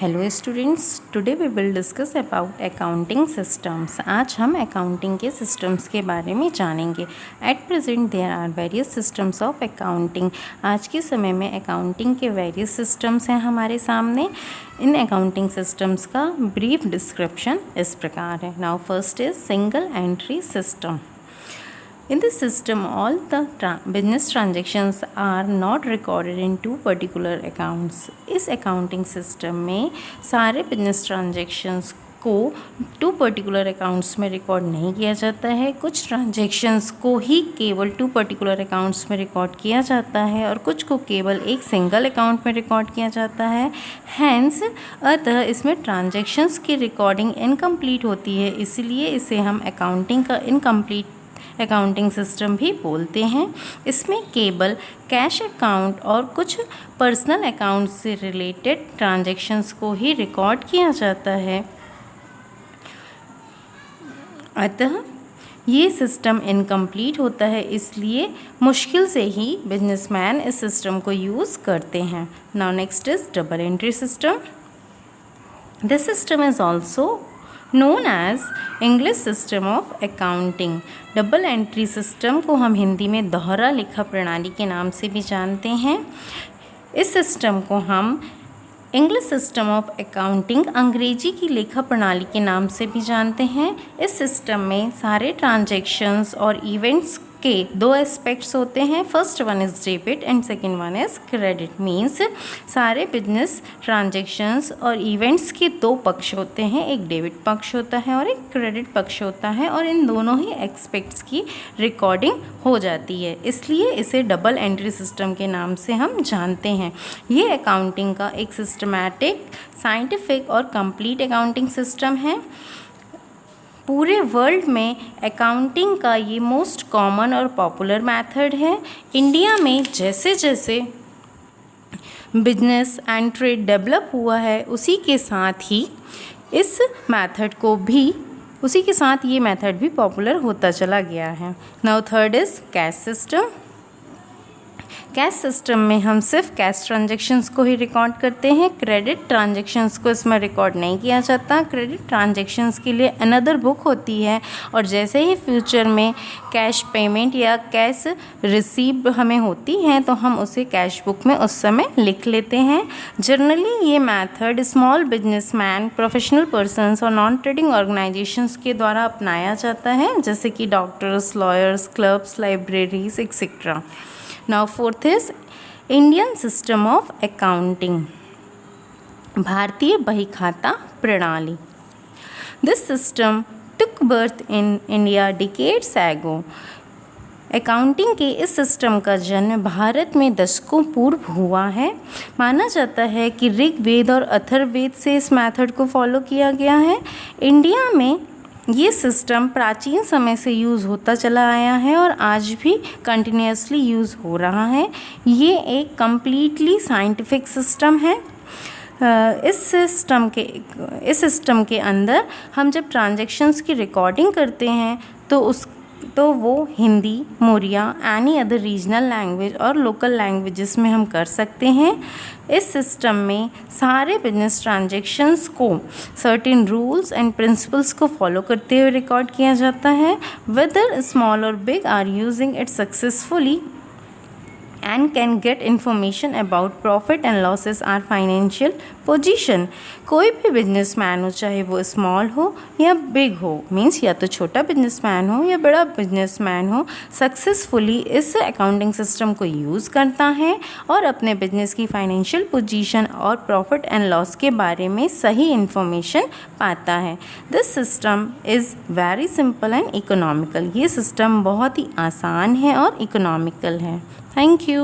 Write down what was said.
Hello students, today we will discuss about accounting systems. आज हम accounting के systems के बारे में जानेंगे। At present there are various systems of accounting. आज के समय में अकाउंटिंग के वेरियस सिस्टम्स हैं हमारे सामने। इन अकाउंटिंग सिस्टम्स का ब्रीफ डिस्क्रिप्शन इस प्रकार है। Now first is single entry system. In this system, all the business transactions are not recorded in two particular accounts. इस accounting system में सारे business transactions को टू पर्टिकुलर अकाउंट्स में record नहीं किया जाता है। कुछ ट्रांजेक्शन्स को ही केवल टू पर्टिकुलर अकाउंट्स में रिकॉर्ड किया जाता है और कुछ को केवल एक सिंगल अकाउंट में रिकॉर्ड किया जाता है। हैंस अतः इसमें ट्रांजेक्शन्स की रिकॉर्डिंग इनकम्प्लीट होती है, इसलिए इसे हम अकाउंटिंग का इनकम्प्लीट अकाउंटिंग सिस्टम भी बोलते हैं। इसमें केवल कैश अकाउंट और कुछ पर्सनल अकाउंट से रिलेटेड ट्रांजैक्शंस को ही रिकॉर्ड किया जाता है। अतः ये सिस्टम इनकम्प्लीट होता है, इसलिए मुश्किल से ही बिजनेसमैन इस सिस्टम को यूज़ करते हैं। Now next is double entry system. This system is also known as English system of accounting. Double entry system को हम हिंदी में दोहरा लेखा प्रणाली के नाम से भी जानते हैं। इस सिस्टम को हम इंग्लिश सिस्टम ऑफ अकाउंटिंग अंग्रेजी की लेखा प्रणाली के नाम से भी जानते हैं। इस सिस्टम में सारे ट्रांजैक्शंस और इवेंट्स के दो एस्पेक्ट्स होते हैं। First one is debit and second one is credit. Means सारे बिजनेस ट्रांजैक्शंस और इवेंट्स के दो पक्ष होते हैं, एक डेबिट पक्ष होता है और एक क्रेडिट पक्ष होता है, और इन दोनों ही एस्पेक्ट्स की रिकॉर्डिंग हो जाती है, इसलिए इसे डबल एंट्री सिस्टम के नाम से हम जानते हैं। ये अकाउंटिंग का एक सिस्टमैटिक, साइंटिफिक और कंप्लीट अकाउंटिंग सिस्टम है। पूरे वर्ल्ड में अकाउंटिंग का ये मोस्ट कॉमन और पॉपुलर मेथड है। इंडिया में जैसे जैसे बिजनेस एंड ट्रेड डेवलप हुआ है, उसी के साथ ये मेथड भी पॉपुलर होता चला गया है। Now third is cash system. Cash system में हम सिर्फ कैश ट्रांजैक्शंस को ही रिकॉर्ड करते हैं। क्रेडिट ट्रांजैक्शंस को इसमें रिकॉर्ड नहीं किया जाता। क्रेडिट ट्रांजैक्शंस के लिए अनदर बुक होती है, और जैसे ही फ्यूचर में कैश पेमेंट या कैश रिसीव हमें होती है तो हम उसे कैश बुक में उस समय लिख लेते हैं। जनरली ये method small businessman, professional persons और नॉन ट्रेडिंग ऑर्गेनाइजेशंस के द्वारा अपनाया जाता है, जैसे कि doctors, lawyers, clubs, libraries etcetera. Now fourth is Indian system of accounting, भारतीय बहीखाता प्रणाली। This system took birth in India decades ago. Accounting के इस सिस्टम का जन्म भारत में दशकों पूर्व हुआ है। माना जाता है कि ऋग्वेद और अथर्ववेद से इस मेथड को फॉलो किया गया है। इंडिया में ये सिस्टम प्राचीन समय से यूज़ होता चला आया है और आज भी कंटिन्यूसली यूज़ हो रहा है। ये एक कम्प्लीटली साइंटिफिक सिस्टम है। इस सिस्टम के अंदर हम जब ट्रांजैक्शंस की रिकॉर्डिंग करते हैं तो वो हिंदी, मोरिया, एनी अदर रीजनल लैंग्वेज और लोकल लैंग्वेजेस में हम कर सकते हैं। इस सिस्टम में सारे बिजनेस ट्रांजैक्शंस को सर्टेन रूल्स एंड प्रिंसिपल्स को फॉलो करते हुए रिकॉर्ड किया जाता है। वेदर स्मॉल और big are using it successfully and can get information about profit and losses or financial position. कोई भी बिजनेसमैन हो, चाहे वो स्मॉल हो या बिग हो, मीन्स या तो छोटा बिजनेसमैन हो या बड़ा बिजनेसमैन हो, सक्सेसफुली इस अकाउंटिंग सिस्टम को यूज़ करता है और अपने बिजनेस की फाइनेंशियल पोजीशन और प्रॉफिट एंड लॉस के बारे में सही इन्फॉर्मेशन पाता है। This system is very simple and economical. ये सिस्टम बहुत ही आसान है और इकोनॉमिकल है। Thank you.